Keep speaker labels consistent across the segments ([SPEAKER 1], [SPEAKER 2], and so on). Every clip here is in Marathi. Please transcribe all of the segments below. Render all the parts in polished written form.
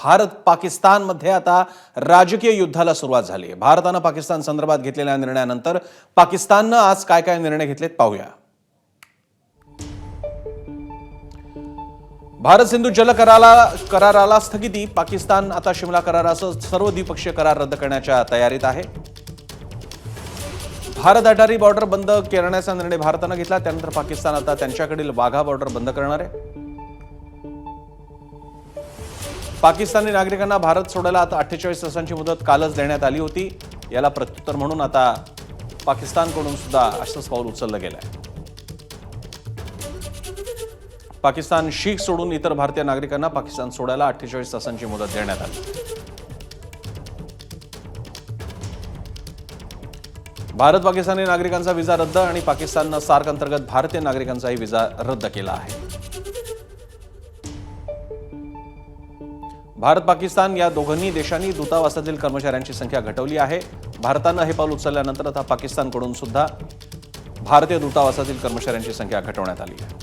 [SPEAKER 1] भारत पाकिस्तानमध्ये आता राजकीय युद्धाला सुरुवात झाली आहे। भारताने पाकिस्तान संदर्भात घेतलेल्या निर्णयानंतर पाकिस्तानने आज काय काय निर्णय घेतलेत पाहूया। भारत सिंधू जल कराराला स्थगिती। पाकिस्तान आता शिमला करारासह सर्व द्विपक्षीय करार रद्द करण्याच्या तयारीत आहे। भारत अटारी बॉर्डर बंद करण्याचा निर्णय भारताने घेतला, त्यानंतर पाकिस्तान आता त्यांच्याकडील वाघा बॉर्डर बंद करणार आहे। पाकिस्तानी नागरिकांना भारत सोडायला आता 48 तासांची मुदत कालच देण्यात आली होती। याला प्रत्युत्तर म्हणून आता पाकिस्तानकडून सुद्धा असंच पाऊल उचललं गेलं आहे। पाकिस्तान शीख सोडून इतर भारतीय नागरिकांना पाकिस्तान सोडायला 48 तासांची मुदत देण्यात आली। भारत पाकिस्तानी नागरिकांचा व्हिसा रद्द आणि पाकिस्तानने सार्क अंतर्गत भारतीय नागरिकांचाही व्हिसा रद्द केला आहे। भारत पाकिस्तान या दोघांनी देशांनी दूतावासातील कर्मचाऱ्यांची संख्या घटवली आहे। भारताने हे पाऊल उचलल्यानंतर आता पाकिस्तानकडून सुद्धा भारतीय दूतावासातील कर्मचाऱ्यांची संख्या घटवण्यात आली आहे।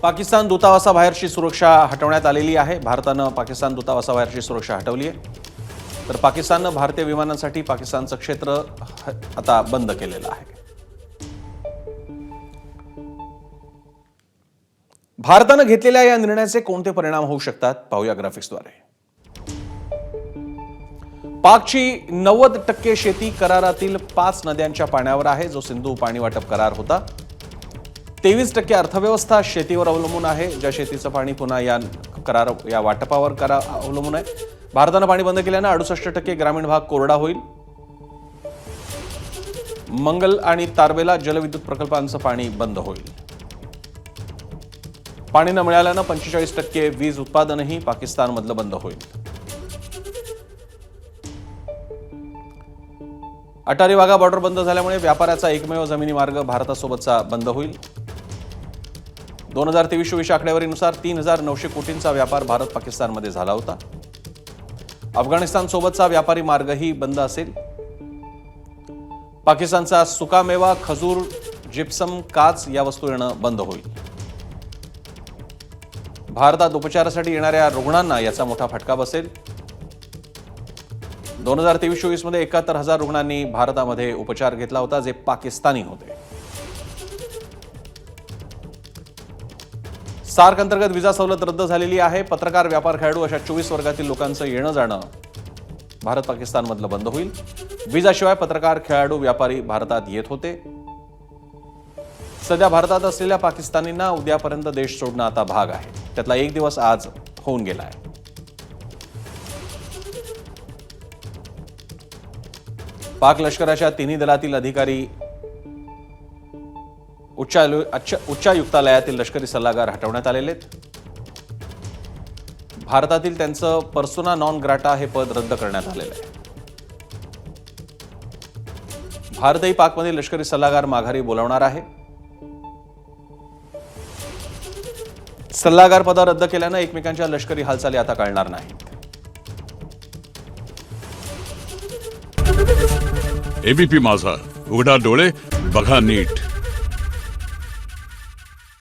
[SPEAKER 1] पाकिस्तान दूतावासाबाहेरची सुरक्षा हटवण्यात आलेली आहे। भारताने पाकिस्तान दूतावासाबाहेरची सुरक्षा हटवली आहे, तर पाकिस्तानने भारतीय विमानांसाठी पाकिस्तानचं क्षेत्र आता बंद केलेलं आहे। भारताने घेतलेल्या या निर्णयाचे कोणते परिणाम होऊ शकतात पाहूया ग्राफिक्सद्वारे। पाकची 90% शेती करारातील 5 नद्यांच्या पाण्यावर आहे, जो सिंधू पाणी वाटप करार होता। 23% अर्थव्यवस्था शेतीवर अवलंबून आहे, ज्या शेतीचं पाणी पुन्हा या वाटपावर अवलंबून आहे। भारताने पाणी बंद केल्याने 68% ग्रामीण भाग कोरडा होईल। मंगल आणि तारबेला जलविद्युत प्रकल्पांचं पाणी बंद होईल। पाणी न मिळाल्यानं 45% वीज उत्पादनही पाकिस्तानमधलं बंद होईल। अटारी वाघा बॉर्डर बंद झाल्यामुळे व्यापाराचा एकमेव जमिनी मार्ग भारतासोबतचा बंद होईल। 2023-24 आकडेवारीनुसार 3,900 कोटींचा व्यापार भारत पाकिस्तानमध्ये झाला होता। अफगाणिस्तान सोबतचा व्यापारी मार्गही बंद असेल। पाकिस्तानचा सुकामेवा, खजूर, जिप्सम, काच या वस्तू येणं बंद होईल। भारतात उपचारासाठी येणाऱ्या रुग्णांना याचा मोठा फटका बसेल। 2023-24 मध्ये 71,000 रुग्णांनी भारतामध्ये उपचार घेतला होता, जे पाकिस्तानी होते। सार्क अंतर्गत व्हिसा सवलत रद्द झालेली आहे। पत्रकार, व्यापार, खेळाडू अशा 24 वर्गातील लोकांचं येणं जाणं भारत पाकिस्तानमधलं बंद होईल। व्हिसाशिवाय पत्रकार, खेळाडू, व्यापारी भारतात येत होते। सध्या भारतात असलेल्या पाकिस्तानींना उद्यापर्यंत देश सोडणं आता भाग आहे, त्यातला एक दिवस आज होऊन गेला आहे। पाक लष्कराच्या तिन्ही दलातील अधिकारी, उच्चायुक्तालयातील लष्करी सल्लागार हटवण्यात आलेले आहेत। भारतातील त्यांचं पर्सोना नॉन ग्राटा हे पद रद्द करण्यात आलेलं आहे। भारतही पाकमधील लष्करी सल्लागार माघारी बोलावणार आहे। सल्लागार पद रद्द केल्यानं एकमेकांच्या लष्करी हालचाली आता कळणार नाहीत।
[SPEAKER 2] एबीपी माझा, उघडा डोळे बघा नीट।